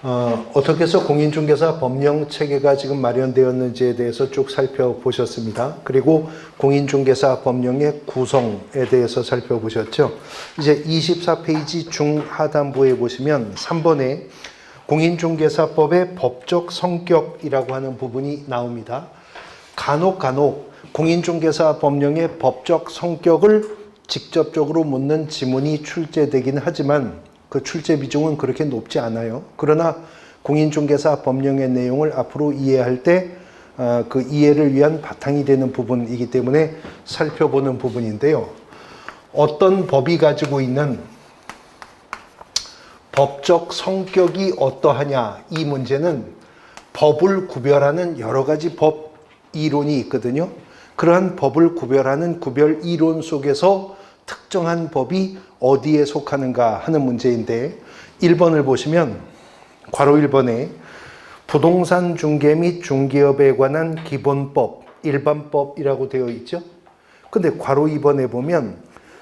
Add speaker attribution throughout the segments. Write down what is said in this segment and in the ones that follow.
Speaker 1: 어떻게 해서 공인중개사 법령 체계가 지금 마련되었는지에 대해서 쭉 살펴보셨습니다. 그리고 공인중개사 법령의 구성에 대해서 살펴보셨죠. 이제 24페이지 중하단부에 보시면 3번에 공인중개사법의 법적 성격이라고 하는 부분이 나옵니다. 간혹 공인중개사 법령의 법적 성격을 직접적으로 묻는 지문이 출제되긴 하지만 그 출제 비중은 그렇게 높지 않아요. 그러나 공인중개사 법령의 내용을 앞으로 이해할 때 그 이해를 위한 바탕이 되는 부분이기 때문에 살펴보는 부분인데요. 어떤 법이 가지고 있는 법적 성격이 어떠하냐, 이 문제는 법을 구별하는 여러 가지 법 이론이 있거든요. 그러한 법을 구별하는 구별 이론 속에서 특정한 법이 어디에 속하는가 하는 문제인데, 1번을 보시면 괄호 1번에 부동산 중개 및 중개업에 관한 기본법, 일반법이라고 되어 있죠. 근데 괄호 2번에 보면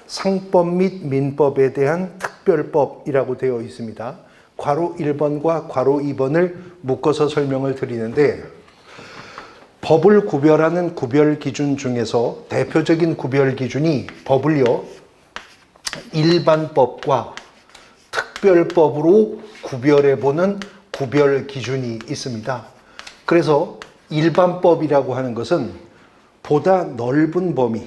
Speaker 1: 상법 및 민법에 대한 특별법이라고 되어 있습니다. 괄호 1번과 괄호 2번을 묶어서 설명을 드리는데, 법을 구별하는 구별 기준 중에서 대표적인 구별 기준이 법을요, 일반법과 특별법으로 구별해보는 구별 기준이 있습니다. 그래서 일반법이라고 하는 것은 보다 넓은 범위,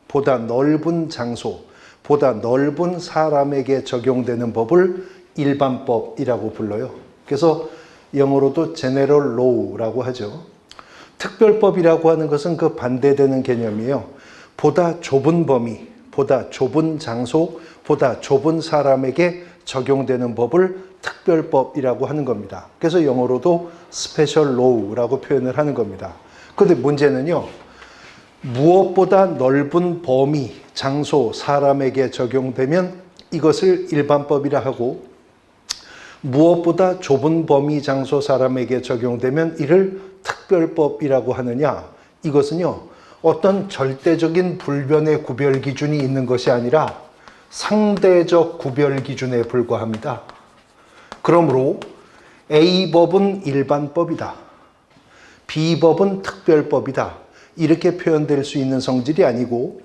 Speaker 1: 보다 넓은 장소, 보다 넓은 사람에게 적용되는 법을 일반법이라고 불러요. 그래서 영어로도 General Law라고 하죠. 특별법이라고 하는 것은 그 반대되는 개념이에요. 보다 좁은 범위, 보다 좁은 장소, 보다 좁은 사람에게 적용되는 법을 특별법이라고 하는 겁니다. 그래서 영어로도 Special Law라고 표현을 하는 겁니다. 그런데 문제는요, 무엇보다 넓은 범위, 장소, 사람에게 적용되면 이것을 일반법이라 하고, 무엇보다 좁은 범위, 장소, 사람에게 적용되면 이를 특별법이라고 하느냐, 이것은요, 어떤 절대적인 불변의 구별 기준이 있는 것이 아니라 상대적 구별 기준에 불과합니다. 그러므로 A법은 일반법이다, B법은 특별법이다, 이렇게 표현될 수 있는 성질이 아니고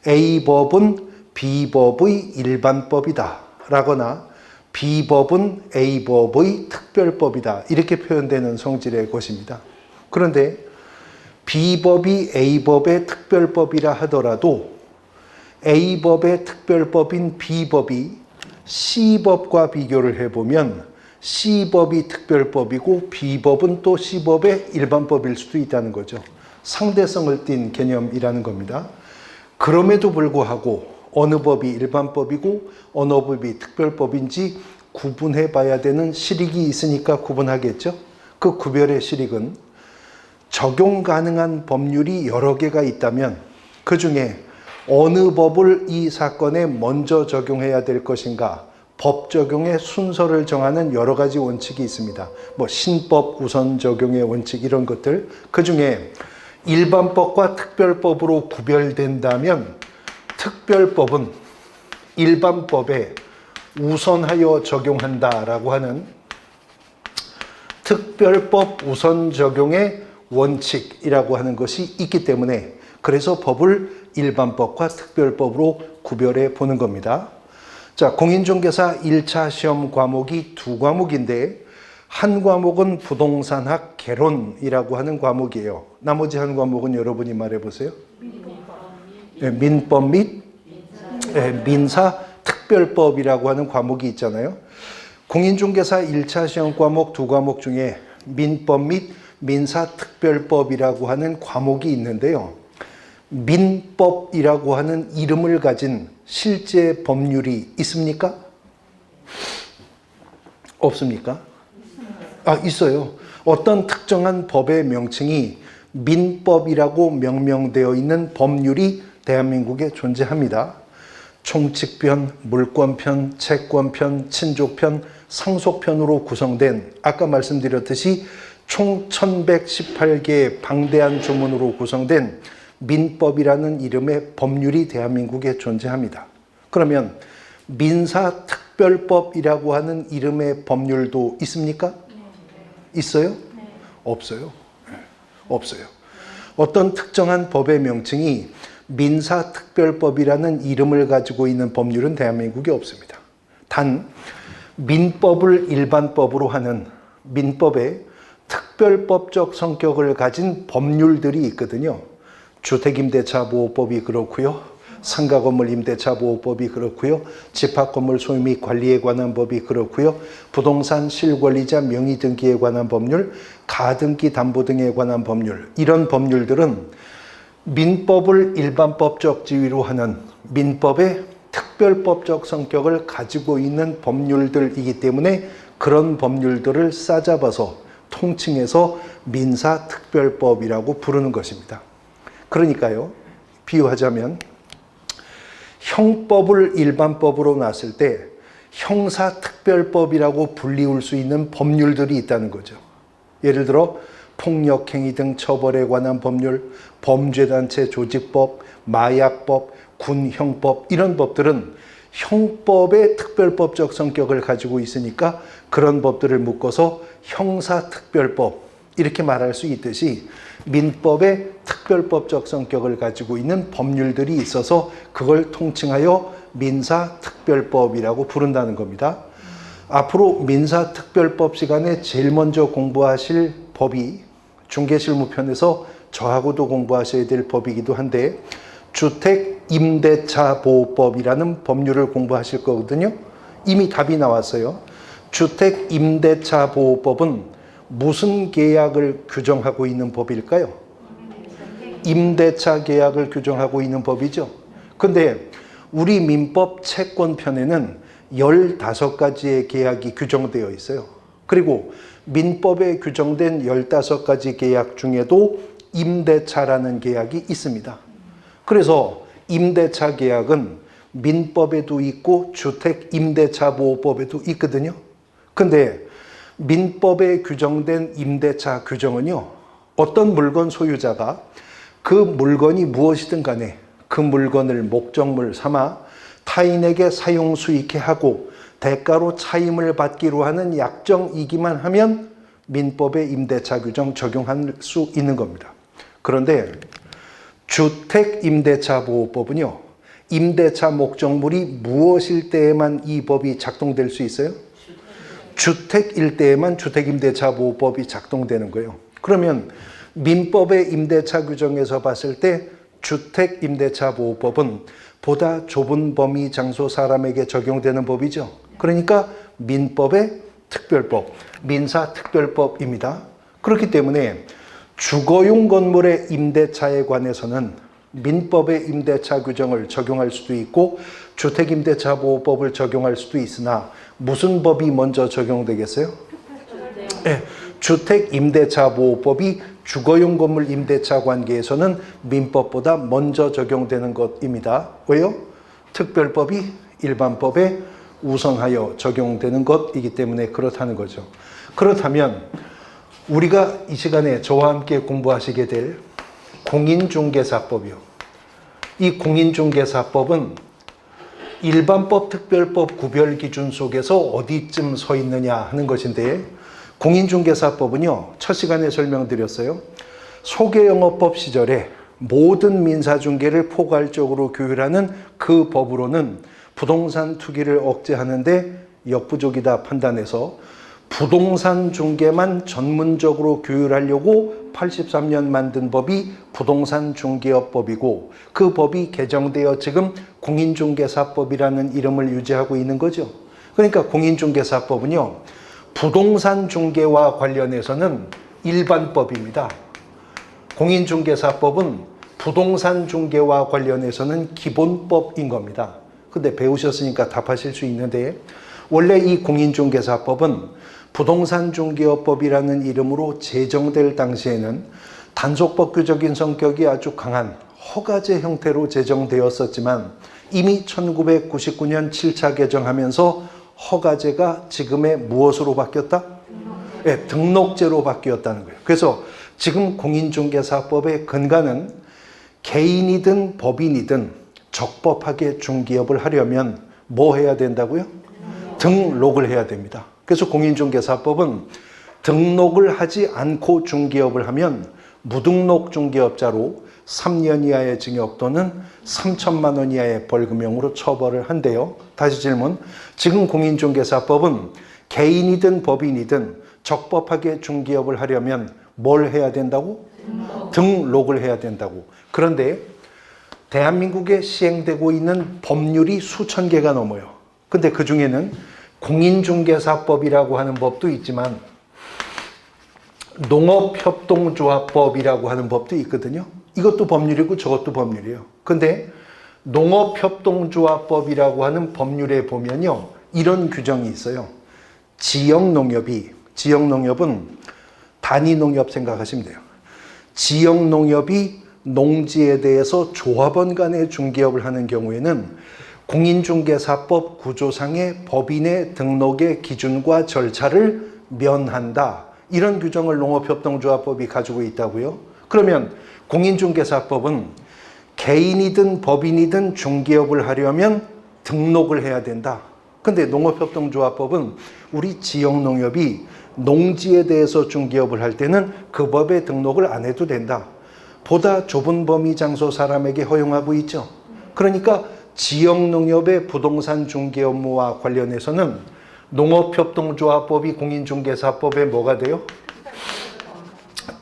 Speaker 1: A법은 B법의 일반법이다 라거나 B법은 A법의 특별법이다, 이렇게 표현되는 성질의 것입니다. 그런데 B법이 A법의 특별법이라 하더라도 A법의 특별법인 B법이 C법과 비교를 해보면 C법이 특별법이고 B법은 또 C법의 일반법일 수도 있다는 거죠. 상대성을 띈 개념이라는 겁니다. 그럼에도 불구하고 어느 법이 일반법이고 어느 법이 특별법인지 구분해 봐야 되는 실익이 있으니까 구분하겠죠. 그 구별의 실익은 적용 가능한 법률이 여러 개가 있다면 그 중에 어느 법을 이 사건에 먼저 적용해야 될 것인가, 법 적용의 순서를 정하는 여러 가지 원칙이 있습니다. 신법 우선 적용의 원칙, 이런 것들. 그 중에 일반법과 특별법으로 구별된다면 특별법은 일반법에 우선하여 적용한다라고 하는 특별법 우선 적용의 원칙이라고 하는 것이 있기 때문에, 그래서 법을 일반법과 특별법으로 구별해 보는 겁니다. 자, 공인중개사 1차 시험 과목이 두 과목인데, 한 과목은 부동산학 개론이라고 하는 과목이에요. 나머지 한 과목은 여러분이 말해 보세요. 민법 및 민사 특별법이라고 하는 과목이 있잖아요. 공인중개사 1차 시험 과목 두 과목 중에 민법 및 민사 특별법이라고 하는 과목이 있는데요. 민법이라고 하는 이름을 가진 실제 법률이 있습니까? 없습니까? 있어요. 어떤 특정한 법의 명칭이 민법이라고 명명되어 있는 법률이 대한민국에 존재합니다. 총칙편, 물권편, 채권편, 친족편, 상속편으로 구성된, 아까 말씀드렸듯이 총 1118개의 방대한 조문으로 구성된 민법이라는 이름의 법률이 대한민국에 존재합니다. 그러면 민사특별법이라고 하는 이름의 법률도 있습니까? 있어요? 없어요. 없어요. 어떤 특정한 법의 명칭이 민사특별법이라는 이름을 가지고 있는 법률은 대한민국에 없습니다. 단 민법을 일반법으로 하는 민법의 특별법적 성격을 가진 법률들이 있거든요. 주택임대차보호법이 그렇고요. 상가건물 임대차보호법이 그렇고요. 집합건물 소유 및 관리에 관한 법이 그렇고요. 부동산 실권리자 명의등기에 관한 법률, 가등기 담보 등에 관한 법률, 이런 법률들은 민법을 일반법적 지위로 하는 민법의 특별법적 성격을 가지고 있는 법률들이기 때문에 그런 법률들을 싸잡아서 통칭해서 민사특별법이라고 부르는 것입니다. 그러니까요, 비유하자면 형법을 일반법으로 놨을 때 형사특별법이라고 불리울 수 있는 법률들이 있다는 거죠. 예를 들어 폭력행위 등 처벌에 관한 법률, 범죄단체 조직법, 마약법, 군형법, 이런 법들은 형법의 특별법적 성격을 가지고 있으니까 그런 법들을 묶어서 형사특별법 이렇게 말할 수 있듯이 민법의 특별법적 성격을 가지고 있는 법률들이 있어서 그걸 통칭하여 민사특별법이라고 부른다는 겁니다. 앞으로 민사특별법 시간에 제일 먼저 공부하실 법이 중개실무편에서 저하고도 공부하셔야 될 법이기도 한데 주택임대차보호법이라는 법률을 공부하실 거거든요. 이미 답이 나왔어요. 주택임대차보호법은 무슨 계약을 규정하고 있는 법일까요? 임대차 계약을 규정하고 있는 법이죠. 근데 우리 민법 채권편에는 15가지의 계약이 규정되어 있어요. 그리고 민법에 규정된 15가지 계약 중에도 임대차라는 계약이 있습니다. 그래서 임대차 계약은 민법에도 있고 주택임대차보호법에도 있거든요. 근데 민법에 규정된 임대차 규정은요, 어떤 물건 소유자가 그 물건이 무엇이든 간에 그 물건을 목적물 삼아 타인에게 사용 수익해 하고 대가로 차임을 받기로 하는 약정이기만 하면 민법의 임대차 규정 적용할 수 있는 겁니다. 그런데 주택임대차보호법은요, 임대차 목적물이 무엇일 때에만 이 법이 작동될 수 있어요? 주택일 때에만 주택임대차보호법이 작동되는 거예요. 그러면 민법의 임대차 규정에서 봤을 때 주택임대차보호법은 보다 좁은 범위 장소 사람에게 적용되는 법이죠. 그러니까 민법의 특별법, 민사특별법입니다. 그렇기 때문에 주거용 건물의 임대차에 관해서는 민법의 임대차 규정을 적용할 수도 있고 주택임대차보호법을 적용할 수도 있으나 무슨 법이 먼저 적용되겠어요? 네, 주택임대차보호법이 주거용 건물 임대차 관계에서는 민법보다 먼저 적용되는 것입니다. 왜요? 특별법이 일반법에 우선하여 적용되는 것이기 때문에 그렇다는 거죠. 그렇다면 우리가 이 시간에 저와 함께 공부하시게 될 공인중개사법이요. 이 공인중개사법은 일반법, 특별법 구별 기준 속에서 어디쯤 서 있느냐 하는 것인데 공인중개사법은요, 첫 시간에 설명드렸어요. 소개영업법 시절에 모든 민사중개를 포괄적으로 규율하는 그 법으로는 부동산 투기를 억제하는데 역부족이다 판단해서 부동산 중개만 전문적으로 규율하려고 83년 만든 법이 부동산 중개업법이고 그 법이 개정되어 지금 공인중개사법이라는 이름을 유지하고 있는 거죠. 그러니까 공인중개사법은요, 부동산 중개와 관련해서는 일반법입니다. 공인중개사법은 부동산 중개와 관련해서는 기본법인 겁니다. 근데 배우셨으니까 답하실 수 있는데 원래 이 공인중개사법은 부동산 중개업법이라는 이름으로 제정될 당시에는 단속법규적인 성격이 아주 강한 허가제 형태로 제정되었었지만 이미 1999년 7차 개정하면서 허가제가 지금의 무엇으로 바뀌었다? 네, 등록제로 바뀌었다는 거예요. 그래서 지금 공인중개사법의 근간은 개인이든 법인이든 적법하게 중개업을 하려면 뭐 해야 된다고요? 등록을 해야 됩니다. 그래서 공인중개사법은 등록을 하지 않고 중개업을 하면 무등록 중개업자로 3년 이하의 징역 또는 3천만 원 이하의 벌금형으로 처벌을 한대요. 다시 질문. 지금 공인중개사법은 개인이든 법인이든 적법하게 중개업을 하려면 뭘 해야 된다고? 등록을 해야 된다고. 그런데 대한민국에 시행되고 있는 법률이 수천 개가 넘어요. 근데 그 중에는 공인중개사법이라고 하는 법도 있지만 농업협동조합법이라고 하는 법도 있거든요. 이것도 법률이고 저것도 법률이에요. 근데 농업협동조합법이라고 하는 법률에 보면요, 이런 규정이 있어요. 지역농협은 단위농협 생각하시면 돼요. 지역농협이 농지에 대해서 조합원 간의 중개업을 하는 경우에는 공인중개사법 구조상의 법인의 등록의 기준과 절차를 면한다. 이런 규정을 농업협동조합법이 가지고 있다고요. 그러면 공인중개사법은 개인이든 법인이든 중개업을 하려면 등록을 해야 된다. 근데 농업협동조합법은 우리 지역농협이 농지에 대해서 중개업을 할 때는 그 법에 등록을 안 해도 된다. 보다 좁은 범위 장소 사람에게 허용하고 있죠. 그러니까 지역농협의 부동산 중개 업무와 관련해서는 농업협동조합법이 공인중개사법에 뭐가 돼요?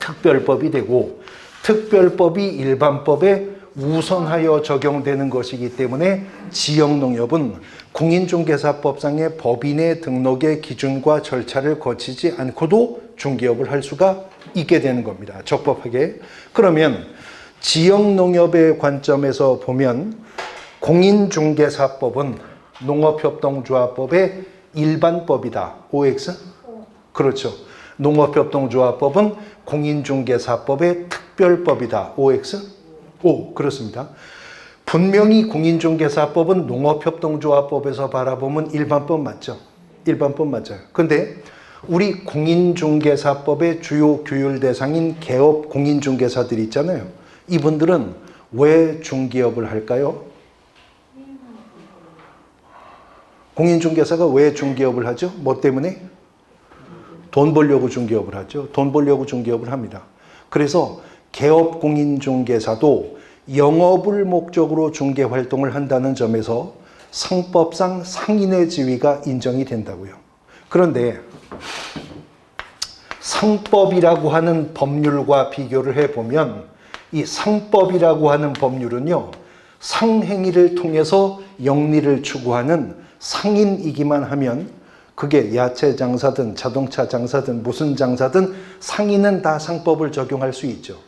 Speaker 1: 특별법이 되고, 특별법이 일반법에 우선하여 적용되는 것이기 때문에 지역농협은 공인중개사법상의 법인의 등록의 기준과 절차를 거치지 않고도 중개업을 할 수가 있게 되는 겁니다. 적법하게. 그러면 지역농협의 관점에서 보면 공인중개사법은 농업협동조합법의 일반법이다. OX? 그렇죠. 농업협동조합법은 공인중개사법의 특별법이다. OX? O. 그렇습니다. 분명히 공인중개사법은 농업협동조합법에서 바라보면 일반법 맞죠? 일반법 맞아요. 근데 우리 공인중개사법의 주요 규율 대상인 개업 공인중개사들이 있잖아요. 이분들은 왜 중개업을 할까요? 공인중개사가 왜 중개업을 하죠? 뭐 때문에? 돈 벌려고 중개업을 하죠. 돈 벌려고 중개업을 합니다. 그래서 개업 공인중개사도 영업을 목적으로 중개활동을 한다는 점에서 상법상 상인의 지위가 인정이 된다고요. 그런데 상법이라고 하는 법률과 비교를 해보면 이 상법이라고 하는 법률은요, 상행위를 통해서 영리를 추구하는 상인이기만 하면 그게 야채 장사든 자동차 장사든 무슨 장사든 상인은 다 상법을 적용할 수 있죠.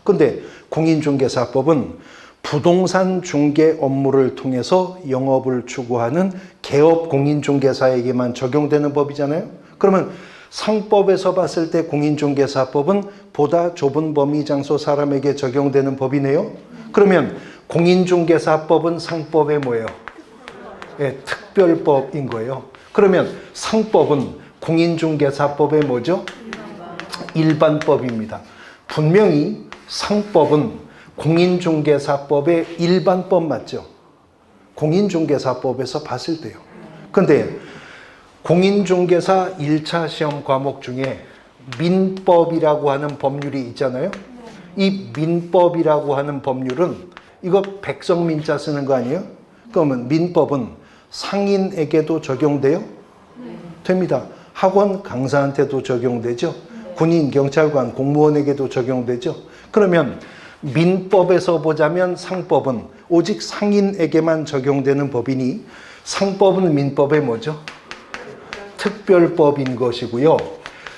Speaker 1: 근데 공인중개사법은 부동산 중개 업무를 통해서 영업을 추구하는 개업 공인중개사에게만 적용되는 법이잖아요. 그러면 상법에서 봤을 때 공인중개사법은 보다 좁은 범위 장소 사람에게 적용되는 법이네요. 그러면 공인중개사법은 상법의 뭐예요? 예, 특별법인 거예요. 그러면 상법은 공인중개사법의 뭐죠? 일반법입니다. 분명히 상법은 공인중개사법의 일반법 맞죠? 공인중개사법에서 봤을 때요. 근데 공인중개사 1차 시험 과목 중에 민법이라고 하는 법률이 있잖아요. 이 민법이라고 하는 법률은 이거 백성민자 쓰는 거 아니에요? 그러면 민법은 상인에게도 적용돼요? 됩니다. 학원 강사한테도 적용되죠. 군인, 경찰관, 공무원에게도 적용되죠. 그러면 민법에서 보자면 상법은 오직 상인에게만 적용되는 법이니 상법은 민법의 뭐죠? 특별법인 것이고요.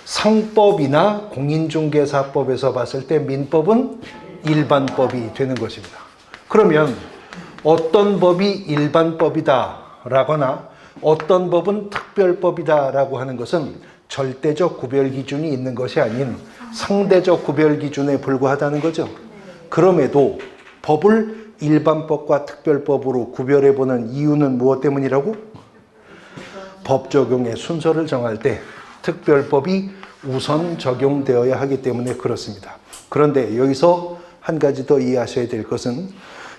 Speaker 1: 상법이나 공인중개사법에서 봤을 때 민법은 일반법이 되는 것입니다. 그러면 어떤 법이 일반법이다 라거나 어떤 법은 특별법이다 라고 하는 것은 절대적 구별 기준이 있는 것이 아닌 상대적 구별 기준에 불과하다는 거죠. 그럼에도 법을 일반법과 특별법으로 구별해보는 이유는 무엇 때문이라고? 법 적용의 순서를 정할 때 특별법이 우선 적용되어야 하기 때문에 그렇습니다. 그런데 여기서 한 가지 더 이해하셔야 될 것은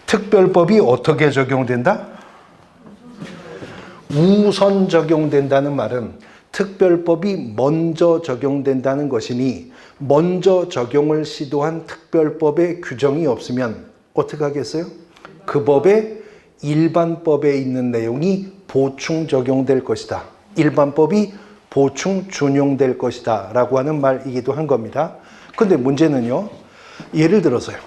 Speaker 1: 특별법이 어떻게 적용된다? 우선 적용된다는 말은 특별법이 먼저 적용된다는 것이니 먼저 적용을 시도한 특별법의 규정이 없으면 어떻게 하겠어요? 그 법의 일반법에 있는 내용이 보충 적용될 것이다. 일반법이 보충 준용될 것이다 라고 하는 말이기도 한 겁니다. 근데 문제는요, 예를 들어서요,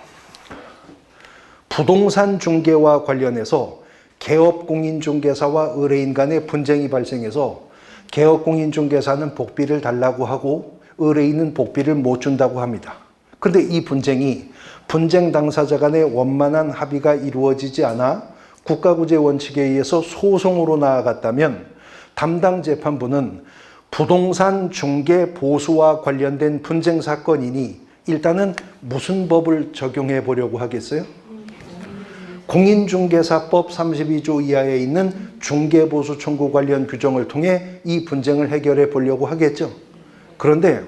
Speaker 1: 부동산 중개와 관련해서 개업공인중개사와 의뢰인 간의 분쟁이 발생해서 개업공인중개사는 복비를 달라고 하고 의뢰인은 복비를 못 준다고 합니다. 근데 이 분쟁이 분쟁 당사자 간의 원만한 합의가 이루어지지 않아 국가구제 원칙에 의해서 소송으로 나아갔다면 담당 재판부는 부동산 중개 보수와 관련된 분쟁 사건이니 일단은 무슨 법을 적용해 보려고 하겠어요? 공인중개사법 32조 이하에 있는 중개보수 청구 관련 규정을 통해 이 분쟁을 해결해 보려고 하겠죠. 그런데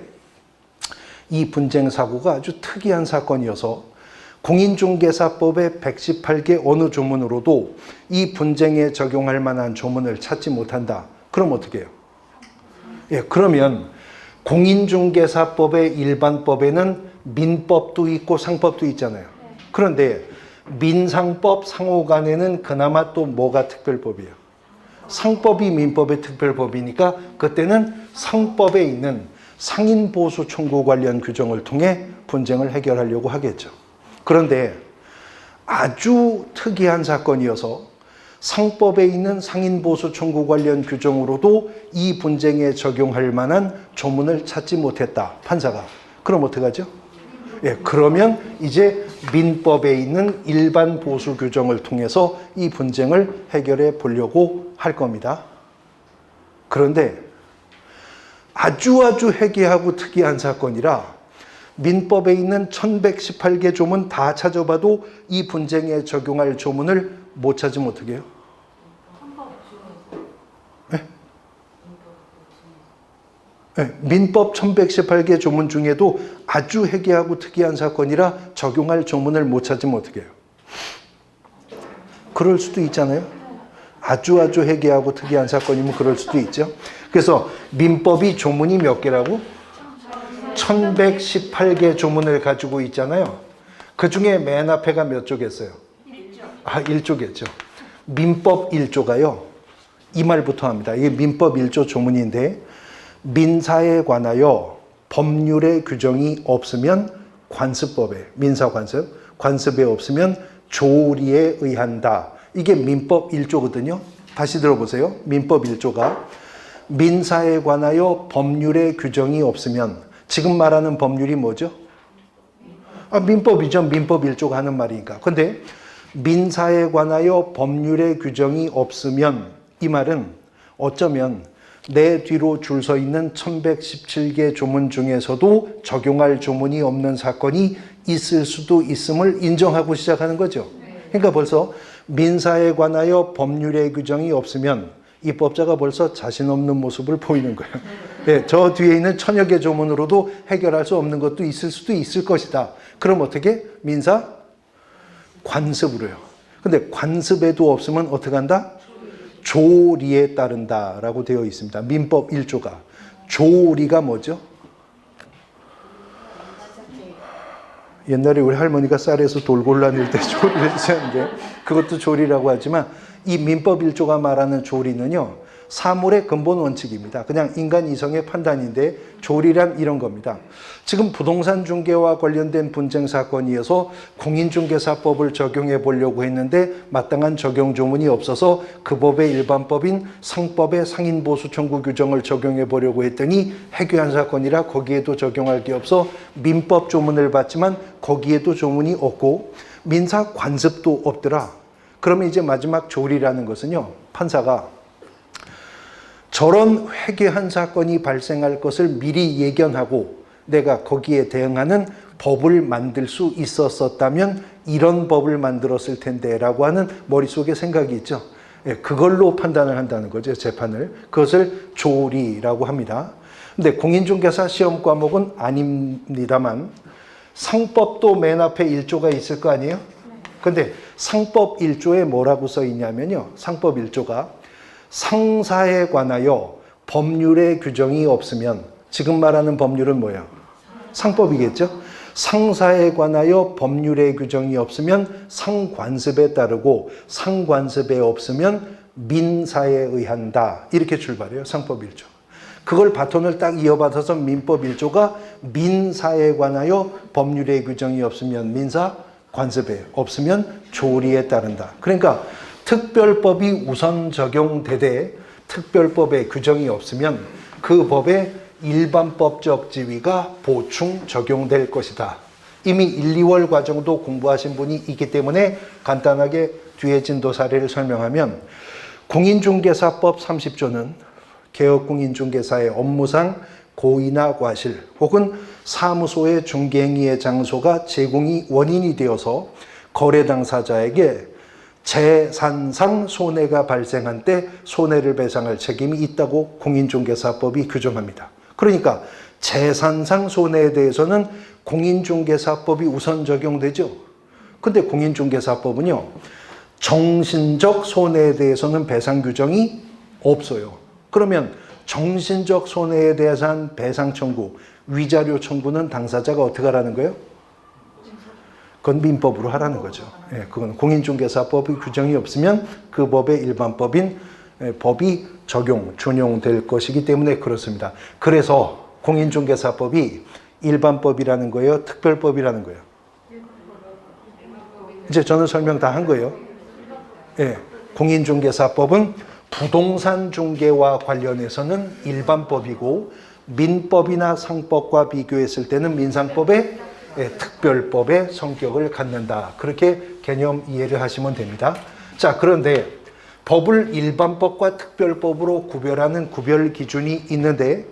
Speaker 1: 이 분쟁 사고가 아주 특이한 사건이어서 공인중개사법의 118개 어느 조문으로도 이 분쟁에 적용할 만한 조문을 찾지 못한다. 그럼 어떻게 해요? 예, 그러면 공인중개사법의 일반법에는 민법도 있고 상법도 있잖아요. 그런데 민상법 상호간에는 그나마 또 뭐가 특별법이에요? 상법이 민법의 특별법이니까 그때는 상법에 있는 상인보수 청구 관련 규정을 통해 분쟁을 해결하려고 하겠죠. 그런데 아주 특이한 사건이어서 상법에 있는 상인보수 청구 관련 규정으로도 이 분쟁에 적용할 만한 조문을 찾지 못했다, 판사가. 그럼 어떡하죠? 예, 그러면 이제 민법에 있는 일반 보수 규정을 통해서 이 분쟁을 해결해 보려고 할 겁니다. 그런데 아주 해괴하고 특이한 사건이라 민법에 있는 1118개 조문 다 찾아봐도 이 분쟁에 적용할 조문을 못 찾으면 어떻게 해요? 네? 네, 민법 1118개 조문 중에도 아주 해괴하고 특이한 사건이라 적용할 조문을 못 찾으면 어떻게 해요? 그럴 수도 있잖아요. 아주 해괴하고 특이한 사건이면 그럴 수도 있죠. 그래서 민법이 조문이 몇 개라고? 1118개 조문을 가지고 있잖아요. 그 중에 맨 앞에가 몇 조겠어요? 1조겠죠. 민법 1조가요. 이 말부터 합니다. 이게 민법 1조 조문인데 민사에 관하여 법률의 규정이 없으면 관습법에, 민사관습, 관습에 없으면 조리에 의한다. 이게 민법 1조거든요. 다시 들어보세요. 민법 1조가 민사에 관하여 법률의 규정이 없으면 지금 말하는 법률이 뭐죠? 민법이죠. 민법 1조가 하는 말이니까. 근데 민사에 관하여 법률의 규정이 없으면 이 말은 어쩌면 내 뒤로 줄 서 있는 1117개 조문 중에서도 적용할 조문이 없는 사건이 있을 수도 있음을 인정하고 시작하는 거죠. 그러니까 벌써 민사에 관하여 법률의 규정이 없으면 입법자가 벌써 자신 없는 모습을 보이는 거예요. 네, 저 뒤에 있는 천여 개 조문으로도 해결할 수 없는 것도 있을 수도 있을 것이다. 그럼 어떻게? 민사 관습으로요. 근데 관습에도 없으면 어떻게 한다? 조리에 따른다라고 되어 있습니다. 민법 1조가. 조리가 뭐죠? 옛날에 우리 할머니가 쌀에서 돌골라낼 때 조리를 쓰는데 그것도 조리라고 하지만 이 민법 1조가 말하는 조리는요, 사물의 근본 원칙입니다. 그냥 인간 이성의 판단인데 조리란 이런 겁니다. 지금 부동산 중개와 관련된 분쟁 사건이어서 공인중개사법을 적용해 보려고 했는데 마땅한 적용 조문이 없어서 그 법의 일반법인 상법의 상인보수 청구 규정을 적용해 보려고 했더니 해괴한 사건이라 거기에도 적용할 게 없어 민법 조문을 봤지만 거기에도 조문이 없고 민사 관습도 없더라. 그러면 이제 마지막 조리라는 것은요, 판사가 저런 회개한 사건이 발생할 것을 미리 예견하고 내가 거기에 대응하는 법을 만들 수 있었다면 이런 법을 만들었을 텐데 라고 하는 머릿속에 생각이 있죠. 그걸로 판단을 한다는 거죠, 재판을. 그것을 조리라고 합니다. 근데 공인중개사 시험 과목은 아닙니다만 상법도 맨 앞에 1조가 있을 거 아니에요? 근데 상법 1조에 뭐라고 써 있냐면요, 상법 1조가 상사에 관하여 법률의 규정이 없으면, 지금 말하는 법률은 뭐예요? 상법이겠죠? 상사에 관하여 법률의 규정이 없으면 상관습에 따르고, 상관습에 없으면 민사에 의한다. 이렇게 출발해요. 상법 1조. 그걸 바톤을 딱 이어받아서 민법 1조가 민사에 관하여 법률의 규정이 없으면 민사, 관습에 없으면 조리에 따른다. 그러니까 특별법이 우선 적용되되 특별법에 규정이 없으면 그 법에 일반법적 지위가 보충 적용될 것이다. 이미 1, 2월 과정도 공부하신 분이 있기 때문에 간단하게 뒤에 진도 사례를 설명하면, 공인중개사법 30조는 개업공인중개사의 업무상 고의나 과실 혹은 사무소의 중개행위의 장소가 제공이 원인이 되어서 거래 당사자에게 재산상 손해가 발생한 때 손해를 배상할 책임이 있다고 공인중개사법이 규정합니다. 그러니까 재산상 손해에 대해서는 공인중개사법이 우선 적용되죠. 근데 공인중개사법은요, 정신적 손해에 대해서는 배상 규정이 없어요. 그러면 정신적 손해에 대한 배상 청구, 위자료 청구는 당사자가 어떻게 하라는 거예요? 그건 민법으로 하라는 거죠. 예, 그건 공인중개사법의 규정이 없으면 그 법의 일반법인 법이 준용될 것이기 때문에 그렇습니다. 그래서 공인중개사법이 일반법이라는 거예요? 특별법이라는 거예요? 이제 저는 설명 다 한 거예요. 예, 공인중개사법은 부동산 중개와 관련해서는 일반법이고, 민법이나 상법과 비교했을 때는 민상법의 특별법의 성격을 갖는다. 그렇게 개념 이해를 하시면 됩니다. 자, 그런데 법을 일반법과 특별법으로 구별하는 구별 기준이 있는데,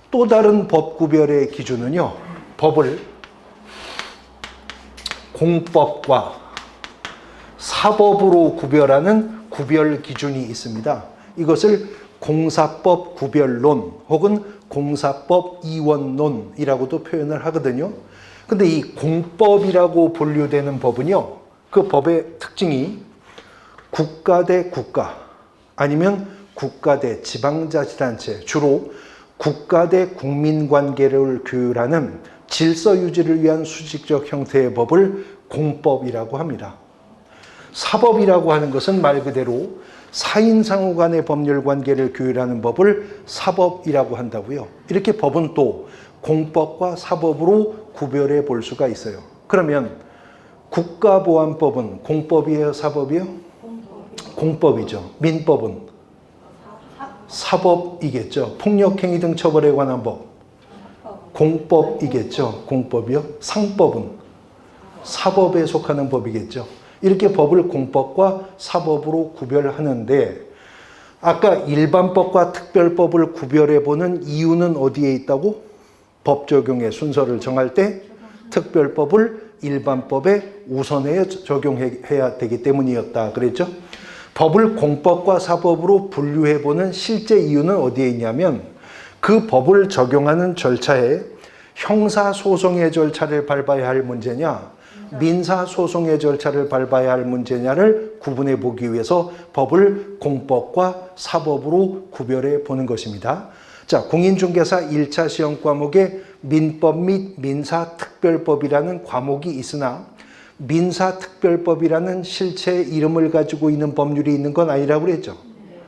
Speaker 1: 또 다른 법 구별의 기준은요, 법을 공법과 사법으로 구별하는 구별 기준이 있습니다. 이것을 공사법 구별론 혹은 공사법 이원론이라고도 표현을 하거든요. 근데 이 공법이라고 분류되는 법은요, 그 법의 특징이 국가 대 국가, 아니면 국가 대 지방자치단체, 주로 국가 대 국민 관계를 규율하는 질서 유지를 위한 수직적 형태의 법을 공법이라고 합니다. 사법이라고 하는 것은 말 그대로 사인 상호 간의 법률 관계를 규율하는 법을 사법이라고 한다고요. 이렇게 법은 또 공법과 사법으로 구별해 볼 수가 있어요. 그러면 국가보안법은 공법이에요, 사법이에요? 공법이죠. 민법은 사법이겠죠. 폭력행위 등 처벌에 관한 법 공법이겠죠. 공법이요. 상법은 사법에 속하는 법이겠죠. 이렇게 법을 공법과 사법으로 구별하는데, 아까 일반법과 특별법을 구별해보는 이유는 어디에 있다고? 법 적용의 순서를 정할 때 특별법을 일반법에 우선에 적용해야 되기 때문이었다 그랬죠. 법을 공법과 사법으로 분류해보는 실제 이유는 어디에 있냐면, 그 법을 적용하는 절차에 형사소송의 절차를 밟아야 할 문제냐, 민사소송의 절차를 밟아야 할 문제냐를 구분해 보기 위해서 법을 공법과 사법으로 구별해 보는 것입니다. 자, 공인중개사 1차 시험 과목에 민법 및 민사특별법이라는 과목이 있으나 민사특별법이라는 실체 이름을 가지고 있는 법률이 있는 건 아니라고 그랬죠.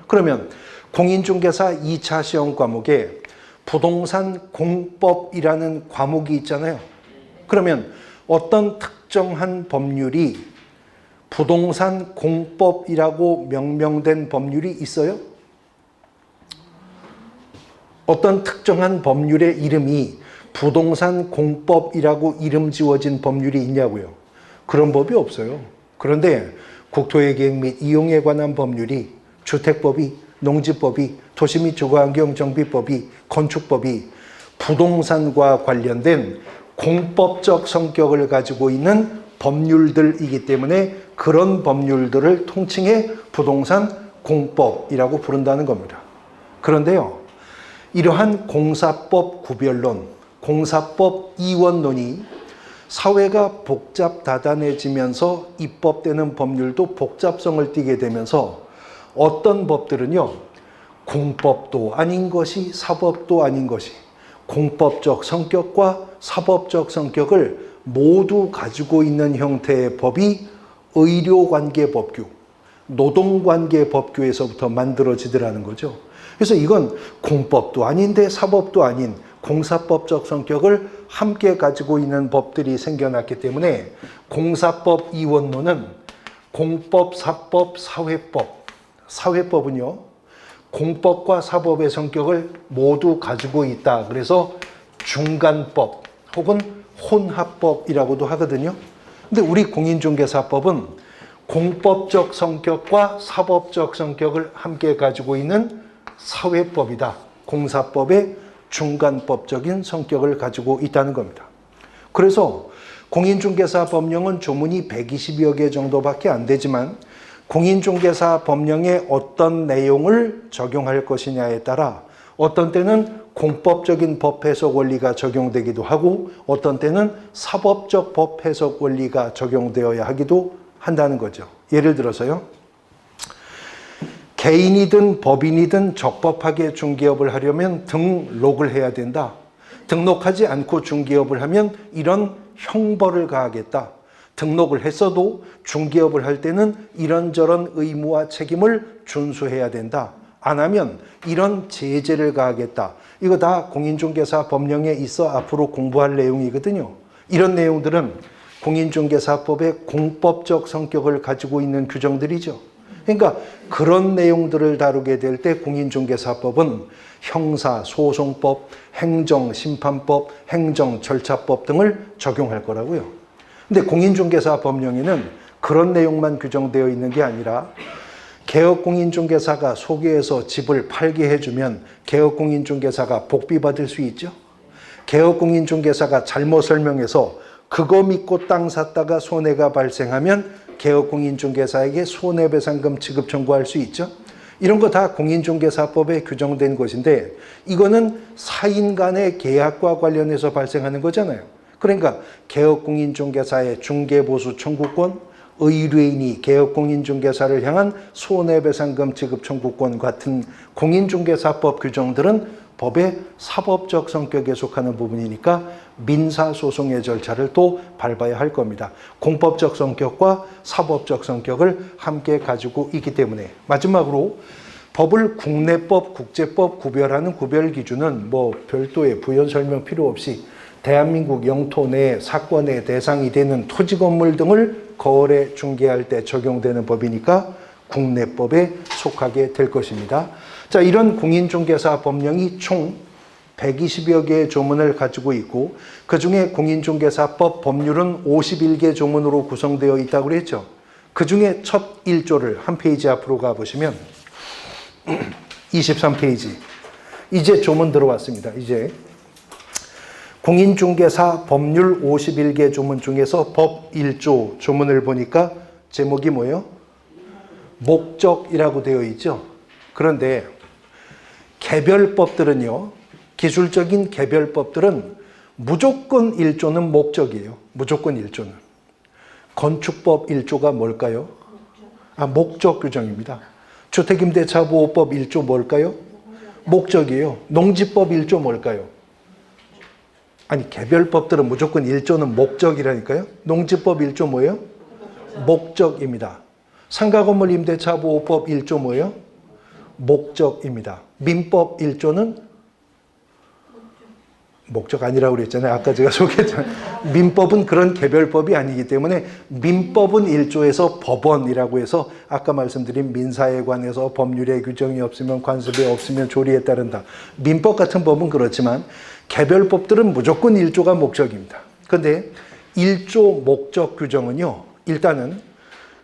Speaker 1: 그러면 공인중개사 2차 시험 과목에 부동산 공법이라는 과목이 있잖아요. 그러면 어떤 특정한 법률이 부동산 공법이라고 명명된 법률이 있어요? 어떤 특정한 법률의 이름이 부동산 공법이라고 이름 지워진 법률이 있냐고요? 그런 법이 없어요. 그런데 국토의 계획 및 이용에 관한 법률이 주택법이, 농지법이, 도시 및 주거환경 정비법이, 건축법이 부동산과 관련된 공법적 성격을 가지고 있는 법률들이기 때문에 그런 법률들을 통칭해 부동산 공법이라고 부른다는 겁니다. 그런데요, 이러한 공사법 구별론, 공사법 이원론이 사회가 복잡다단해지면서 입법되는 법률도 복잡성을 띠게 되면서 어떤 법들은요, 공법도 아닌 것이 사법도 아닌 것이 공법적 성격과 사법적 성격을 모두 가지고 있는 형태의 법이 의료관계법규, 노동관계법규에서부터 만들어지더라는 거죠. 그래서 이건 공법도 아닌데 사법도 아닌 공사법적 성격을 함께 가지고 있는 법들이 생겨났기 때문에 공사법 이원론은 공법, 사법, 사회법, 사회법은요 공법과 사법의 성격을 모두 가지고 있다. 그래서 중간법 혹은 혼합법이라고도 하거든요. 근데 우리 공인중개사법은 공법적 성격과 사법적 성격을 함께 가지고 있는 사회법이다. 공사법의 중간법적인 성격을 가지고 있다는 겁니다. 그래서 공인중개사 법령은 조문이 120여 개 정도밖에 안 되지만 공인중개사 법령에 어떤 내용을 적용할 것이냐에 따라 어떤 때는 공법적인 법 해석 원리가 적용되기도 하고 어떤 때는 사법적 법 해석 원리가 적용되어야 하기도 한다는 거죠. 예를 들어서요. 개인이든 법인이든 적법하게 중개업을 하려면 등록을 해야 된다. 등록하지 않고 중개업을 하면 이런 형벌을 가하겠다. 등록을 했어도 중개업을 할 때는 이런저런 의무와 책임을 준수해야 된다. 안 하면 이런 제재를 가하겠다. 이거 다 공인중개사 법령에 있어 앞으로 공부할 내용이거든요. 이런 내용들은 공인중개사법의 공법적 성격을 가지고 있는 규정들이죠. 그러니까 그런 내용들을 다루게 될 때 공인중개사법은 형사소송법, 행정심판법, 행정절차법 등을 적용할 거라고요. 근데 공인중개사 법령에는 그런 내용만 규정되어 있는 게 아니라 개업공인중개사가 소개해서 집을 팔게 해주면 개업공인중개사가 복비받을 수 있죠. 개업공인중개사가 잘못 설명해서 그거 믿고 땅 샀다가 손해가 발생하면 개업공인중개사에게 손해배상금 지급 청구할 수 있죠. 이런 거 다 공인중개사법에 규정된 것인데 이거는 사인 간의 계약과 관련해서 발생하는 거잖아요. 그러니까 개업공인중개사의 중개보수 청구권, 의뢰인이 개업공인중개사를 향한 손해배상금 지급 청구권 같은 공인중개사법 규정들은 법의 사법적 성격에 속하는 부분이니까 민사소송의 절차를 또 밟아야 할 겁니다. 공법적 성격과 사법적 성격을 함께 가지고 있기 때문에. 마지막으로 법을 국내법, 국제법 구별하는 구별 기준은 뭐 별도의 부연 설명 필요 없이 대한민국 영토 내 사건의 대상이 되는 토지 건물 등을 거래 중개할 때 적용되는 법이니까 국내법에 속하게 될 것입니다. 자, 이런 공인중개사 법령이 총 120여 개의 조문을 가지고 있고 그중에 공인중개사법 법률은 51개 조문으로 구성되어 있다고 그랬죠. 그중에 첫 1조를 한 페이지 앞으로 가보시면 23페이지 이제 조문 들어왔습니다. 이제 공인중개사 법률 51개 조문 중에서 법 1조 조문을 보니까 제목이 뭐예요? 목적이라고 되어 있죠. 그런데 개별법들은요, 기술적인 개별법들은 무조건 1조는 목적이에요. 무조건 1조는. 건축법 1조가 뭘까요? 목적 규정입니다. 주택임대차보호법 1조 뭘까요? 목적이에요. 농지법 1조 뭘까요? 아니, 개별법들은 무조건 1조는 목적이라니까요. 농지법 1조 뭐예요? 목적입니다. 상가건물 임대차보호법 1조 뭐예요? 목적입니다. 민법 1조는 목적 아니라고 그랬잖아요. 아까 제가 소개했잖아요. 민법은 그런 개별법이 아니기 때문에 민법은 1조에서 법원이라고 해서 아까 말씀드린 민사에 관해서 법률에 규정이 없으면 관습에 없으면 조리에 따른다. 민법 같은 법은 그렇지만 개별법들은 무조건 1조가 목적입니다. 그런데 1조 목적 규정은요. 일단은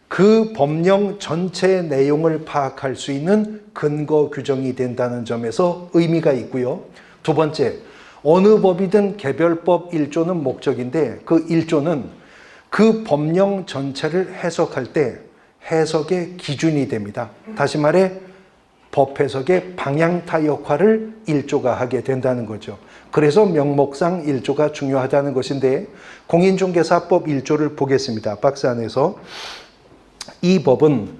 Speaker 1: 그 법령 전체 내용을 파악할 수 있는 근거 규정이 된다는 점에서 의미가 있고요. 두 번째, 어느 법이든 개별법 1조는 목적인데 그 1조는 그 법령 전체를 해석할 때 해석의 기준이 됩니다. 다시 말해 법 해석의 방향타 역할을 1조가 하게 된다는 거죠. 그래서 명목상 1조가 중요하다는 것인데 공인중개사법 1조를 보겠습니다. 박스 안에서 이 법은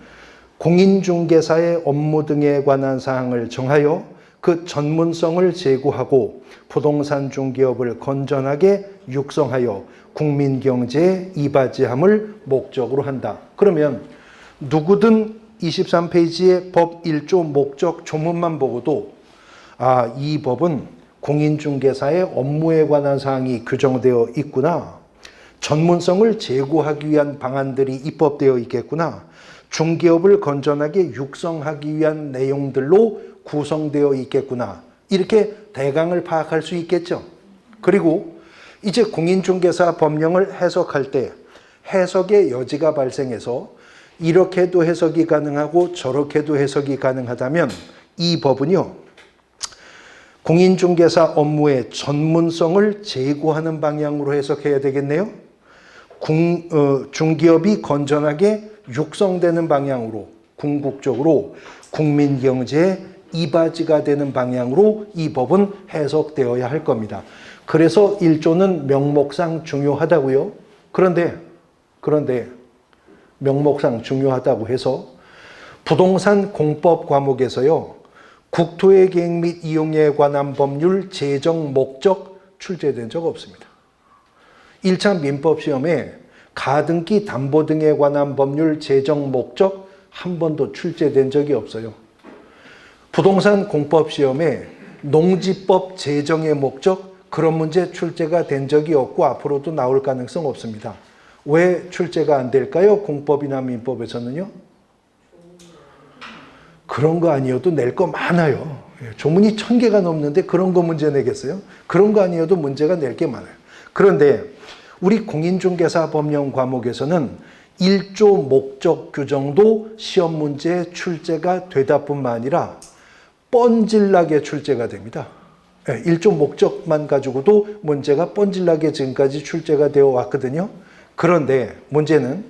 Speaker 1: 공인중개사의 업무 등에 관한 사항을 정하여 그 전문성을 제고하고 부동산 중개업을 건전하게 육성하여 국민 경제에 이바지함을 목적으로 한다. 그러면 누구든 23페이지의 법 1조 목적 조문만 보고도 이 법은 공인중개사의 업무에 관한 사항이 규정되어 있구나. 전문성을 제고하기 위한 방안들이 입법되어 있겠구나. 중개업을 건전하게 육성하기 위한 내용들로 구성되어 있겠구나. 이렇게 대강을 파악할 수 있겠죠. 그리고 이제 공인중개사 법령을 해석할 때 해석의 여지가 발생해서 이렇게도 해석이 가능하고 저렇게도 해석이 가능하다면 이 법은요, 공인중개사 업무의 전문성을 제고하는 방향으로 해석해야 되겠네요. 중개업이 건전하게 육성되는 방향으로, 궁극적으로 국민 경제에 이바지가 되는 방향으로 이 법은 해석되어야 할 겁니다. 그래서 1조는 명목상 중요하다고요. 그런데 명목상 중요하다고 해서 부동산 공법 과목에서요, 국토의 계획 및 이용에 관한 법률 제정 목적 출제된 적 없습니다. 1차 민법 시험에 가등기 담보 등에 관한 법률 제정 목적 한 번도 출제된 적이 없어요. 부동산 공법 시험에 농지법 제정의 목적, 그런 문제 출제가 된 적이 없고 앞으로도 나올 가능성 없습니다. 왜 출제가 안 될까요? 공법이나 민법에서는요? 그런 거 아니어도 낼 거 많아요. 조문이 1000개가 넘는데 그런 거 문제 내겠어요? 그런 거 아니어도 문제가 낼 게 많아요. 그런데 우리 공인중개사 법령 과목에서는 1조 목적 규정도 시험 문제에 출제가 되다 뿐만 아니라 뻔질나게 출제가 됩니다. 1조 목적만 가지고도 문제가 뻔질나게 지금까지 출제가 되어 왔거든요. 그런데 문제는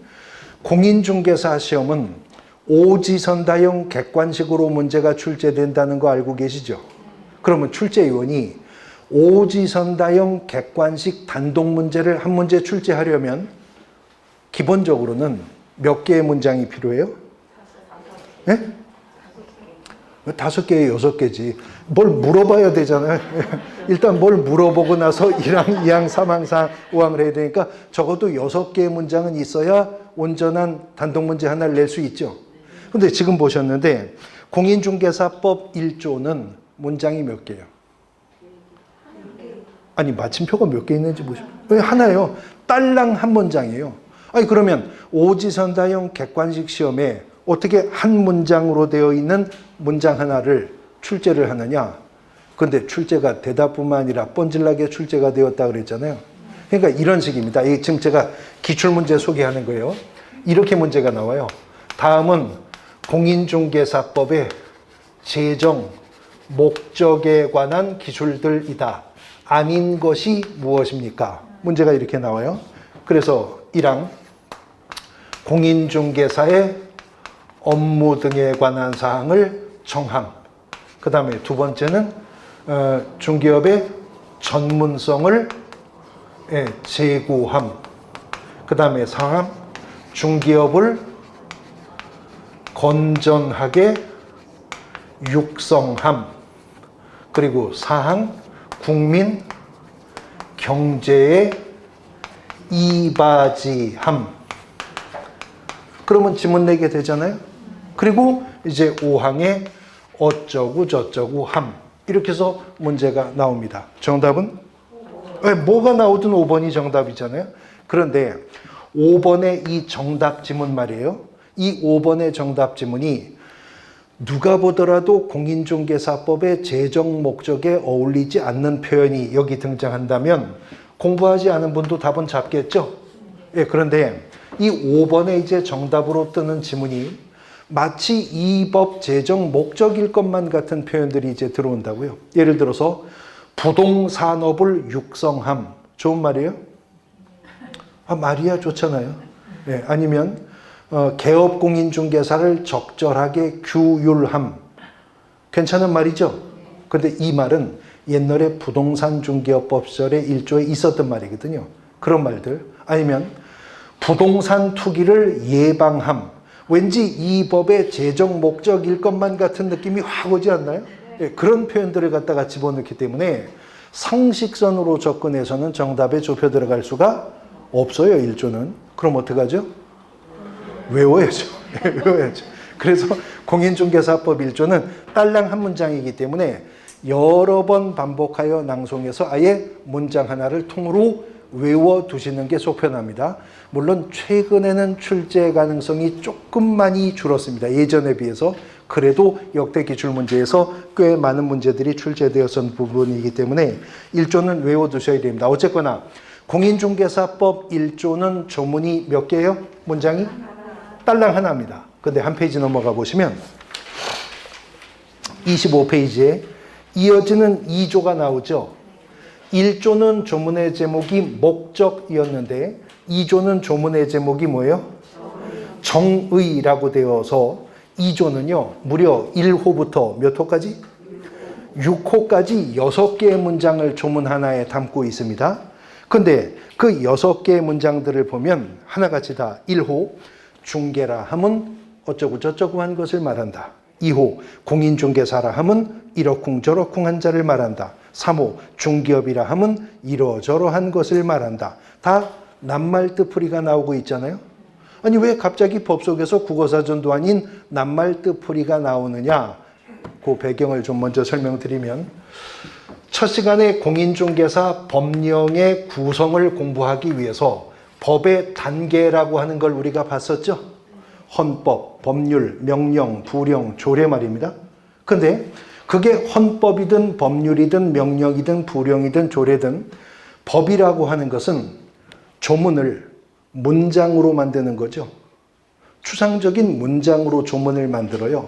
Speaker 1: 공인중개사 시험은 오지선다형 객관식으로 문제가 출제된다는 거 알고 계시죠? 그러면 출제위원이 오지선다형 객관식 단독 문제를 한 문제 출제하려면 기본적으로는 몇 개의 문장이 필요해요? 네? 5개, 6개지. 뭘 물어봐야 되잖아요. 일단 뭘 물어보고 나서 1항, 2항, 3항, 4항, 5항을 해야 되니까 적어도 6개의 문장은 있어야 온전한 단독 문제 하나를 낼 수 있죠. 근데 지금 보셨는데 공인중개사법 1조는 문장이 몇 개예요? 아니 마침표가 몇 개 있는지 보시면 하나예요. 딸랑 한 문장이에요. 아니 그러면 오지선다형 객관식 시험에 어떻게 한 문장으로 되어 있는 문장 하나를 출제를 하느냐? 근데 출제가 되다 뿐만 아니라 뻔질나게 출제가 되었다 그랬잖아요. 그러니까 이런 식입니다. 지금 제가 기출문제 소개하는 거예요. 이렇게 문제가 나와요. 다음은 공인중개사법의 제정 목적에 관한 기술들이다. 아닌 것이 무엇입니까? 문제가 이렇게 나와요. 그래서 1항 공인중개사의 업무 등에 관한 사항을 정함. 그 다음에 두 번째는 중개업의 전문성을 제고함. 그 다음에 3항 중개업을 건전하게 육성함. 그리고 4항 국민 경제에 이바지함. 그러면 지문 내게 되잖아요. 그리고 이제 5항에 어쩌고 저쩌고 함. 이렇게 해서 문제가 나옵니다. 정답은? 뭐가 나오든 5번이 정답이잖아요. 그런데 5번의 이 정답 지문 말이에요. 이 5번의 정답 지문이 누가 보더라도 공인중개사법의 제정 목적에 어울리지 않는 표현이 여기 등장한다면 공부하지 않은 분도 답은 잡겠죠? 예, 그런데 이 5번에 이제 정답으로 뜨는 지문이 마치 이 법 제정 목적일 것만 같은 표현들이 이제 들어온다고요. 예를 들어서 부동산업을 육성함. 좋은 말이에요? 말이야 좋잖아요. 예, 아니면 개업공인중개사를 적절하게 규율함. 괜찮은 말이죠? 근데 이 말은 옛날에 부동산중개업법 시절에 1조에 있었던 말이거든요. 그런 말들. 아니면 부동산 투기를 예방함. 왠지 이 법의 제정 목적일 것만 같은 느낌이 확 오지 않나요? 예, 그런 표현들을 갖다가 집어넣기 때문에 상식선으로 접근해서는 정답에 좁혀 들어갈 수가 없어요. 1조는. 그럼 어떡하죠? 외워야죠. 외워야죠. 그래서 공인중개사법 1조는 딸랑 한 문장이기 때문에 여러 번 반복하여 낭송해서 아예 문장 하나를 통으로 외워두시는 게 속편합니다. 물론 최근에는 출제 가능성이 조금 많이 줄었습니다. 예전에 비해서. 그래도 역대 기출문제에서 꽤 많은 문제들이 출제되었던 부분이기 때문에 1조는 외워두셔야 됩니다. 어쨌거나 공인중개사법 1조는 조문이 몇 개예요? 문장이? 딸랑 하나입니다. 근데 한 페이지 넘어가 보시면 25페이지에 이어지는 2조가 나오죠. 1조는 조문의 제목이 목적이었는데 2조는 조문의 제목이 뭐예요? 정의라고 되어서 2조는요. 무려 1호부터 몇 호까지? 6호까지 6개의 문장을 조문 하나에 담고 있습니다. 근데 그 6개의 문장들을 보면 하나같이 다 1호 중개라 함은 어쩌고 저쩌고 한 것을 말한다. 2호 공인중개사라 함은 이러쿵저러쿵 한 자를 말한다. 3호 중기업이라 함은 이러저러한 것을 말한다. 다 낱말 뜻풀이가 나오고 있잖아요. 아니 왜 갑자기 법 속에서 국어사전도 아닌 낱말 뜻풀이가 나오느냐. 그 배경을 좀 먼저 설명드리면 첫 시간에 공인중개사 법령의 구성을 공부하기 위해서 법의 단계라고 하는 걸 우리가 봤었죠. 헌법, 법률, 명령, 부령, 조례 말입니다. 근데 그게 헌법이든 법률이든 명령이든 부령이든 조례든 법이라고 하는 것은 조문을 문장으로 만드는 거죠. 추상적인 문장으로 조문을 만들어요.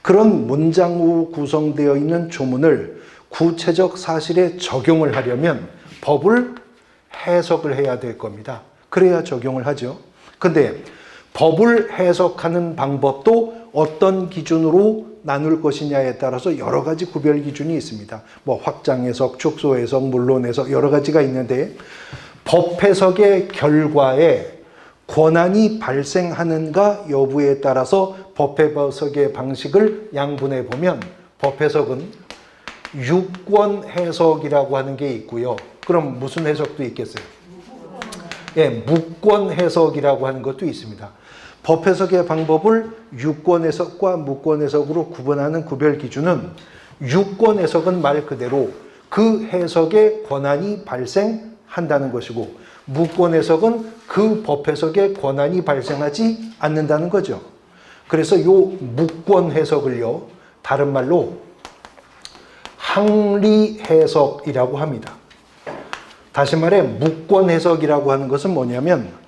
Speaker 1: 그런 문장으로 구성되어 있는 조문을 구체적 사실에 적용을 하려면 법을 해석을 해야 될 겁니다. 그래야 적용을 하죠. 근데 법을 해석하는 방법도 어떤 기준으로 나눌 것이냐에 따라서 여러 가지 구별 기준이 있습니다. 뭐 확장 해석, 축소 해석, 물론 해석 여러 가지가 있는데 법 해석의 결과에 권한이 발생하는가 여부에 따라서 법 해석의 방식을 양분해 보면 법 해석은 유권 해석이라고 하는 게 있고요. 그럼 무슨 해석도 있겠어요? 예, 무권 해석이라고 하는 것도 있습니다. 법 해석의 방법을 유권 해석과 무권 해석으로 구분하는 구별 기준은 유권 해석은 말 그대로 그 해석의 권한이 발생한다는 것이고 무권 해석은 그 법 해석의 권한이 발생하지 않는다는 거죠. 그래서 이 무권 해석을요, 다른 말로 항리 해석이라고 합니다. 다시 말해 무권 해석이라고 하는 것은 뭐냐면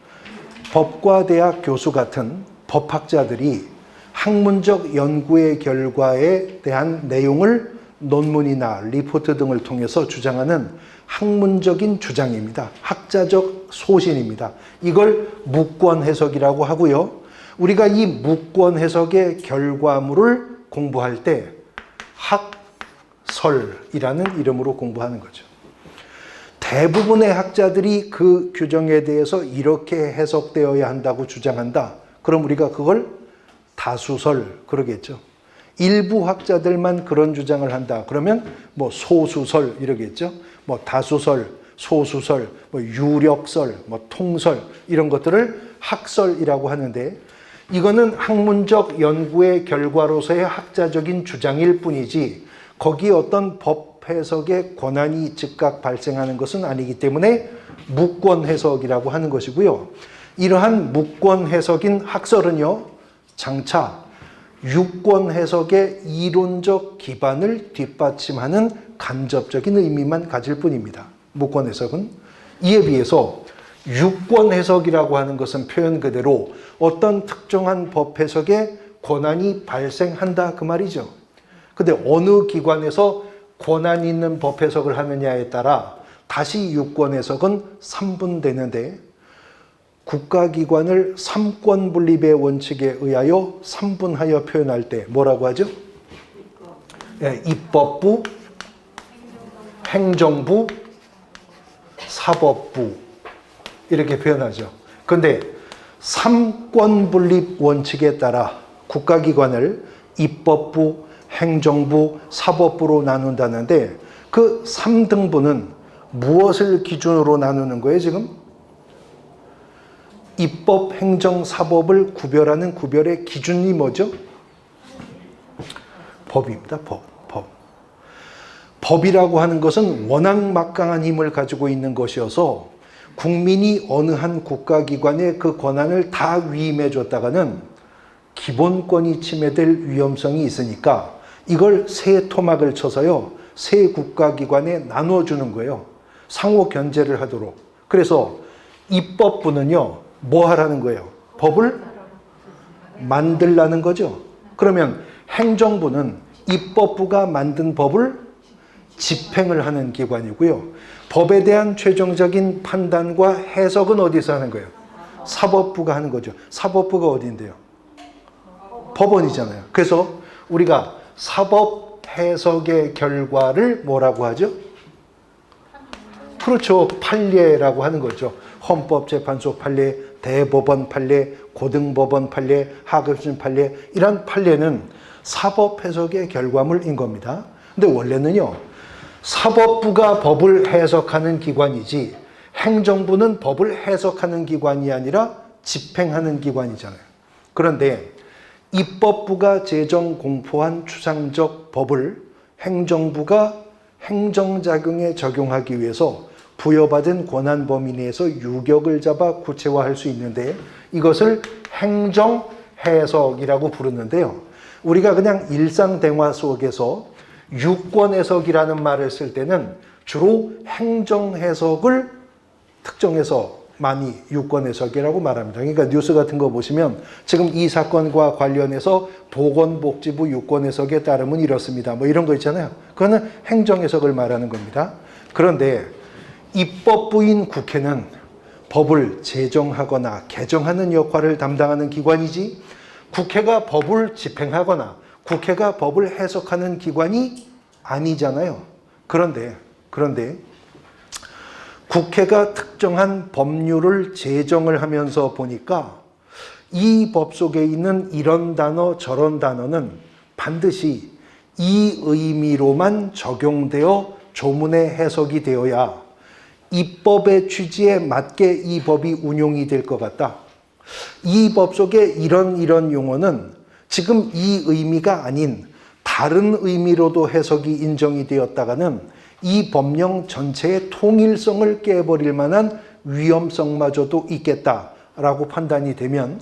Speaker 1: 법과대학 교수 같은 법학자들이 학문적 연구의 결과에 대한 내용을 논문이나 리포트 등을 통해서 주장하는 학문적인 주장입니다. 학자적 소신입니다. 이걸 무권 해석이라고 하고요. 우리가 이 무권 해석의 결과물을 공부할 때 학설이라는 이름으로 공부하는 거죠. 대부분의 학자들이 그 규정에 대해서 이렇게 해석되어야 한다고 주장한다. 그럼 우리가 그걸 다수설 그러겠죠. 일부 학자들만 그런 주장을 한다. 그러면 뭐 소수설 이러겠죠. 뭐 다수설, 소수설, 뭐 유력설, 뭐 통설 이런 것들을 학설이라고 하는데 이거는 학문적 연구의 결과로서의 학자적인 주장일 뿐이지 거기에 어떤 법 해석의 권한이 즉각 발생하는 것은 아니기 때문에 무권 해석이라고 하는 것이고요. 이러한 무권 해석인 학설은요, 장차 유권 해석의 이론적 기반을 뒷받침하는 간접적인 의미만 가질 뿐입니다. 무권 해석은. 이에 비해서 유권 해석이라고 하는 것은 표현 그대로 어떤 특정한 법 해석의 권한이 발생한다 그 말이죠. 근데 어느 기관에서 권한 있는 법 해석을 하느냐에 따라 다시 유권 해석은 3분되는데 국가기관을 3권 분립의 원칙에 의하여 3분하여 표현할 때 뭐라고 하죠? 네, 입법부, 행정부, 사법부 이렇게 표현하죠. 근데 삼권 분립 원칙에 따라 국가기관을 입법부, 행정부, 사법부로 나눈다는데 그 3등분은 무엇을 기준으로 나누는 거예요, 지금? 입법, 행정, 사법을 구별하는 구별의 기준이 뭐죠? 법입니다, 법. 법이라고 하는 것은 워낙 막강한 힘을 가지고 있는 것이어서 국민이 어느 한 국가기관에 그 권한을 다 위임해 줬다가는 기본권이 침해될 위험성이 있으니까 이걸 세 토막을 쳐서요, 세 국가기관에 나누어주는 거예요. 상호 견제를 하도록. 그래서 입법부는요, 뭐 하라는 거예요? 법을 만들라는 거죠. 그러면 행정부는 입법부가 만든 법을 집행을 하는 기관이고요. 법에 대한 최종적인 판단과 해석은 어디서 하는 거예요? 사법부가 하는 거죠. 사법부가 어디인데요? 법원이잖아요. 그래서 우리가 사법 해석의 결과를 뭐라고 하죠? 그렇죠. 판례라고 하는 거죠. 헌법재판소 판례, 대법원 판례, 고등법원 판례, 하급심 판례, 이런 판례는 사법 해석의 결과물인 겁니다. 근데 원래는요, 사법부가 법을 해석하는 기관이지 행정부는 법을 해석하는 기관이 아니라 집행하는 기관이잖아요. 그런데 입법부가 제정 공포한 추상적 법을 행정부가 행정작용에 적용하기 위해서 부여받은 권한 범위 내에서 유격을 잡아 구체화할 수 있는데 이것을 행정해석이라고 부르는데요. 우리가 그냥 일상 대화 속에서 유권해석이라는 말을 쓸 때는 주로 행정해석을 특정해서 많이 유권해석이라고 말합니다. 그러니까 뉴스 같은 거 보시면 지금 이 사건과 관련해서 보건복지부 유권해석에 따르면 이렇습니다. 뭐 이런 거 있잖아요. 그거는 행정해석을 말하는 겁니다. 그런데 입법부인 국회는 법을 제정하거나 개정하는 역할을 담당하는 기관이지 국회가 법을 집행하거나 국회가 법을 해석하는 기관이 아니잖아요. 그런데 국회가 특정한 법률을 제정을 하면서 보니까 이 법 속에 있는 이런 단어 저런 단어는 반드시 이 의미로만 적용되어 조문의 해석이 되어야 입법의 취지에 맞게 이 법이 운용이 될 것 같다. 이 법 속에 이런 용어는 지금 이 의미가 아닌 다른 의미로도 해석이 인정이 되었다가는 이 법령 전체의 통일성을 깨버릴 만한 위험성마저도 있겠다라고 판단이 되면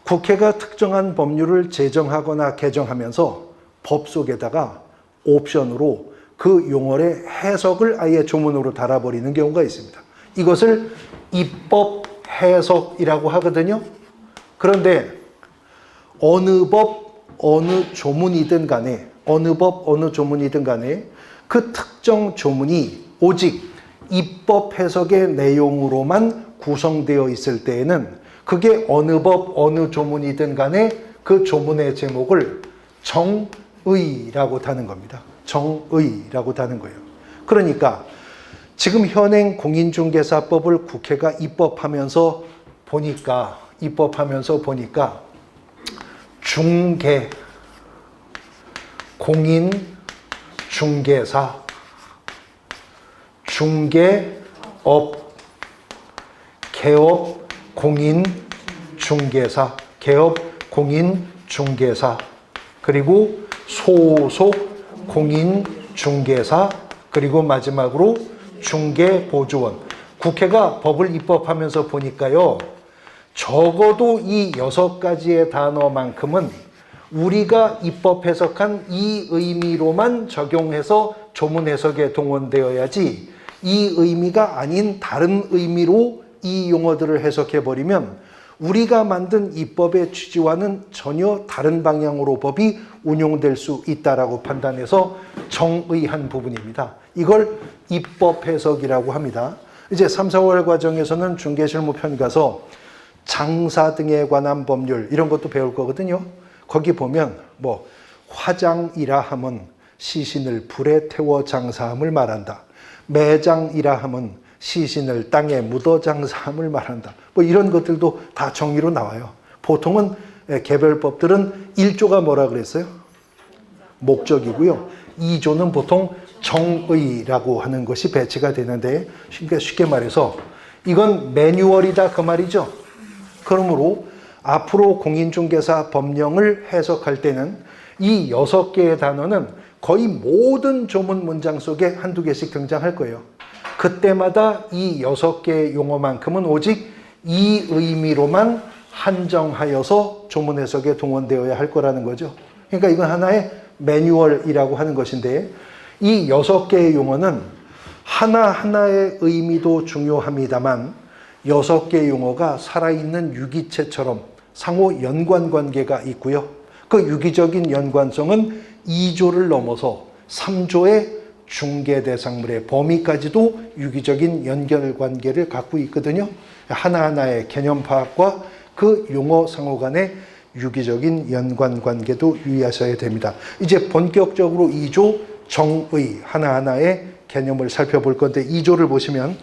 Speaker 1: 국회가 특정한 법률을 제정하거나 개정하면서 법 속에다가 옵션으로 그 용어의 해석을 아예 조문으로 달아버리는 경우가 있습니다. 이것을 입법 해석이라고 하거든요. 그런데 어느 법, 어느 조문이든 간에 그 특정 조문이 오직 입법 해석의 내용으로만 구성되어 있을 때에는 그게 어느 법, 어느 조문이든 간에 그 조문의 제목을 정의라고 다는 겁니다. 정의라고 다는 거예요. 그러니까 지금 현행 공인중개사법을 국회가 입법하면서 보니까 중개, 공인중개사, 중개업, 개업, 공인중개사, 개업, 공인중개사, 그리고 소속 공인중개사, 그리고 마지막으로 중개보조원. 국회가 법을 입법하면서 보니까요, 적어도 이 6가지의 단어만큼은 우리가 입법 해석한 이 의미로만 적용해서 조문 해석에 동원되어야지 이 의미가 아닌 다른 의미로 이 용어들을 해석해버리면 우리가 만든 입법의 취지와는 전혀 다른 방향으로 법이 운용될 수 있다라고 판단해서 정의한 부분입니다. 이걸 입법 해석이라고 합니다. 이제 3, 4월 과정에서는 중개실무 편 가서 장사 등에 관한 법률 이런 것도 배울 거거든요. 거기 보면 뭐 화장이라 함은 시신을 불에 태워 장사함을 말한다. 매장이라 함은 시신을 땅에 묻어 장사함을 말한다. 뭐 이런 것들도 다 정의로 나와요. 보통은 개별법들은 1조가 뭐라 그랬어요? 목적이고요. 2조는 보통 정의라고 하는 것이 배치가 되는데, 쉽게 말해서 이건 매뉴얼이다 그 말이죠. 그러므로 앞으로 공인중개사 법령을 해석할 때는 이 6개의 단어는 거의 모든 조문 문장 속에 한두 개씩 등장할 거예요. 그때마다 이 6개의 용어만큼은 오직 이 의미로만 한정하여서 조문 해석에 동원되어야 할 거라는 거죠. 그러니까 이건 하나의 매뉴얼이라고 하는 것인데, 이 6개의 용어는 하나하나의 의미도 중요합니다만 6개의 용어가 살아있는 유기체처럼 상호 연관관계가 있고요. 그 유기적인 연관성은 2조를 넘어서 3조의 중개대상물의 범위까지도 유기적인 연결관계를 갖고 있거든요. 하나하나의 개념 파악과 그 용어 상호 간의 유기적인 연관관계도 유의하셔야 됩니다. 이제 본격적으로 2조 정의 하나하나의 개념을 살펴볼 건데, 2조를 보시면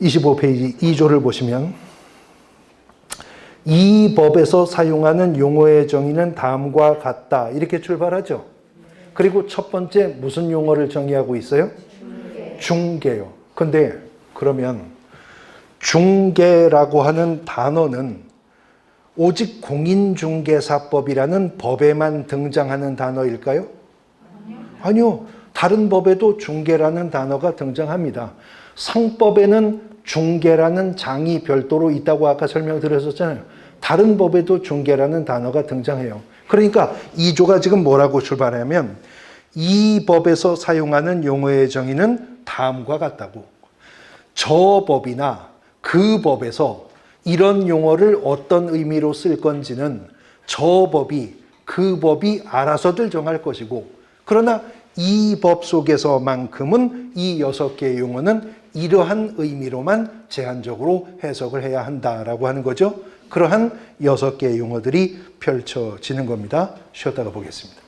Speaker 1: 25페이지 2조를 보시면 이 법에서 사용하는 용어의 정의는 다음과 같다 이렇게 출발하죠. 그리고 첫 번째 무슨 용어를 정의하고 있어요? 중개요. 근데 그러면 중개라고 하는 단어는 오직 공인중개사법이라는 법에만 등장하는 단어일까요? 아니요. 다른 법에도 중개라는 단어가 등장합니다. 상법에는 중개라는 장이 별도로 있다고 아까 설명드렸었잖아요. 다른 법에도 중개라는 단어가 등장해요. 그러니까 2조가 지금 뭐라고 출발하면 이 법에서 사용하는 용어의 정의는 다음과 같다고. 저 법이나 그 법에서 이런 용어를 어떤 의미로 쓸 건지는 저 법이 그 법이 알아서들 정할 것이고, 그러나 이 법 속에서만큼은 이 6개의 용어는 이러한 의미로만 제한적으로 해석을 해야 한다라고 하는 거죠. 그러한 6개의 용어들이 펼쳐지는 겁니다. 쉬었다가 보겠습니다.